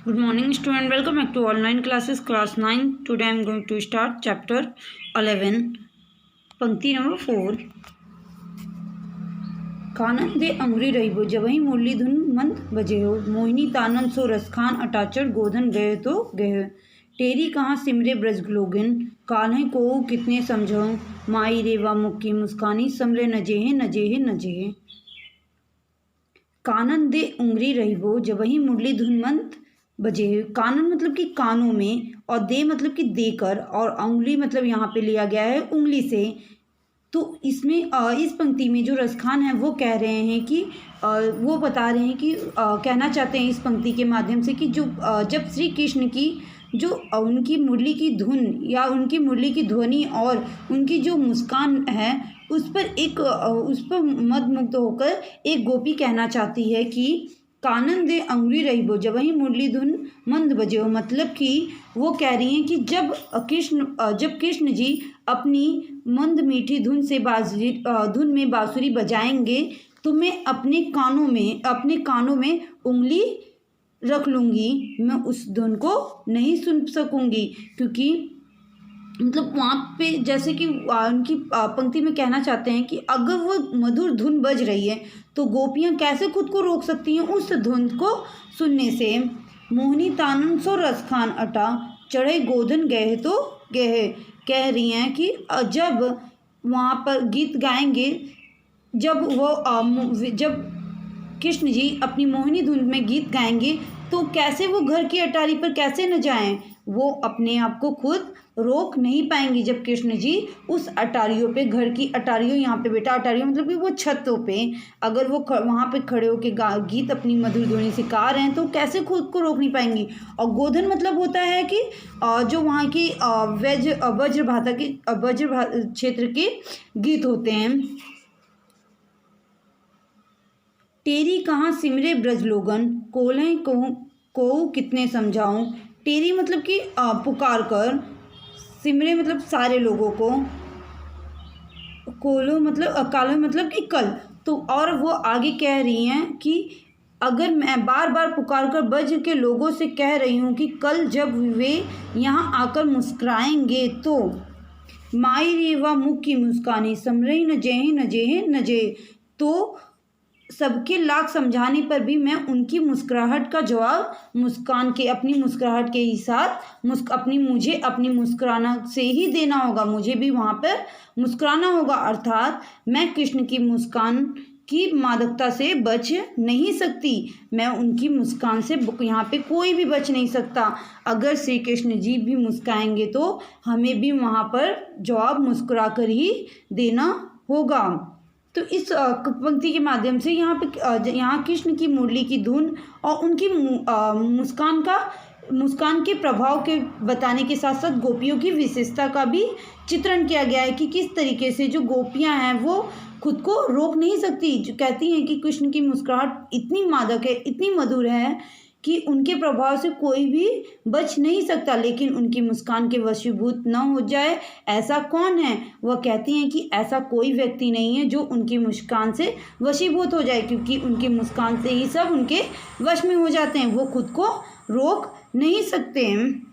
Good morning, student. Welcome back to online classes, class 9. Today I am going to start chapter 11, पंक्ति number 4. कानन दे अंगुरी रहिबो जबहि मुरली धुन मंद बजे हो, मोहिनी तानन सो रसखान अटाचर गोधन गए तो गए. टेरी कहाँ सिमरे ब्रज लोगिन, कान्हे को कितने समझो, माई रेवा मुक्की मुस्कानी समरे नजेहे नजेहे नजेहे. कानन दे उंगरी रहिबो जबहि मुरली धुन मंद बजे. कानन मतलब कि कानों में, और दे मतलब कि देकर, और उंगली मतलब यहाँ पे लिया गया है उंगली से. तो इसमें इस पंक्ति में जो रसखान है वो कह रहे हैं कि वो बता रहे हैं कि कहना चाहते हैं इस पंक्ति के माध्यम से कि जो जब श्री कृष्ण की जो उनकी मुरली की धुन या उनकी मुरली की ध्वनि और उनकी जो मुस्कान है उस पर मंत्रमुग्ध होकर एक गोपी कहना चाहती है कि कानन दे अंगुरी रहिबो जबहि मुरली धुन मंद बजे हो. मतलब कि वो कह रही हैं कि जब कृष्ण जी अपनी मंद मीठी धुन से धुन में बांसुरी बजाएंगे तो मैं अपने कानों में उंगली रख लूँगी, मैं उस धुन को नहीं सुन सकूँगी. क्योंकि मतलब वहाँ पे जैसे कि उनकी पंक्ति में कहना चाहते हैं कि अगर वो मधुर धुन बज रही है तो गोपियाँ कैसे खुद को रोक सकती हैं उस धुन को सुनने से. मोहिनी तानन सो रसखान अटा चढ़े गोधन गए तो गए. कह रही हैं कि जब वहाँ पर गीत गाएंगे, जब कृष्ण जी अपनी मोहिनी धुन में गीत गाएंगे तो कैसे वो घर की अटारी पर कैसे न जाएं, वो अपने आप को खुद रोक नहीं पाएंगी. जब कृष्ण जी उस अटारियों पे, घर की अटारियों, यहाँ पे बेटा अटारियों मतलब कि वो छतों पे, अगर वो वहाँ पे खड़े होकर गीत अपनी मधुर ध्वनि से गा रहे हैं तो कैसे खुद को रोक नहीं पाएंगी. और गोधन मतलब होता है कि जो वहाँ की वज्र क्षेत्र के गीत होते हैं. टेरी कहाँ सिमरे ब्रज लोगन, कोल्हें को कितने समझाऊं. टेरी मतलब कि पुकार कर, सिमरे मतलब सारे लोगों को, कालो मतलब कि कल. तो और वो आगे कह रही हैं कि अगर मैं बार बार पुकार कर ब्रज के लोगों से कह रही हूँ कि कल जब वे यहाँ आकर मुस्कुराएंगे तो माई रेवा मुख की मुस्कानी समरही नजेहे नजेहे नजे. तो सबके लाख समझाने पर भी मैं उनकी मुस्कुराहट का जवाब अपनी मुस्कुराहट के ही साथ मुझे अपनी मुस्कुराना से ही देना होगा. मुझे भी वहाँ पर मुस्कुराना होगा. अर्थात मैं कृष्ण की मुस्कान की मादकता से बच नहीं सकती. मैं उनकी मुस्कान से यहाँ पे कोई भी बच नहीं सकता. अगर श्री कृष्ण जी भी मुस्काएंगे तो हमें भी वहाँ पर जवाब मुस्कुरा कर ही देना होगा. तो इस पंक्ति के माध्यम से यहाँ कृष्ण की मुरली की धुन और उनकी मुस्कान के प्रभाव के बताने के साथ साथ गोपियों की विशेषता का भी चित्रण किया गया है कि किस तरीके से जो गोपियाँ हैं वो खुद को रोक नहीं सकती. जो कहती हैं कि कृष्ण की मुस्कुराहट इतनी मादक है, इतनी मधुर है कि उनके प्रभाव से कोई भी बच नहीं सकता. लेकिन उनकी मुस्कान के वशीभूत न हो जाए ऐसा कौन है. वह कहती हैं कि ऐसा कोई व्यक्ति नहीं है जो उनकी मुस्कान से वशीभूत हो जाए, क्योंकि उनकी मुस्कान से ही सब उनके वश में हो जाते हैं. वो खुद को रोक नहीं सकते हैं.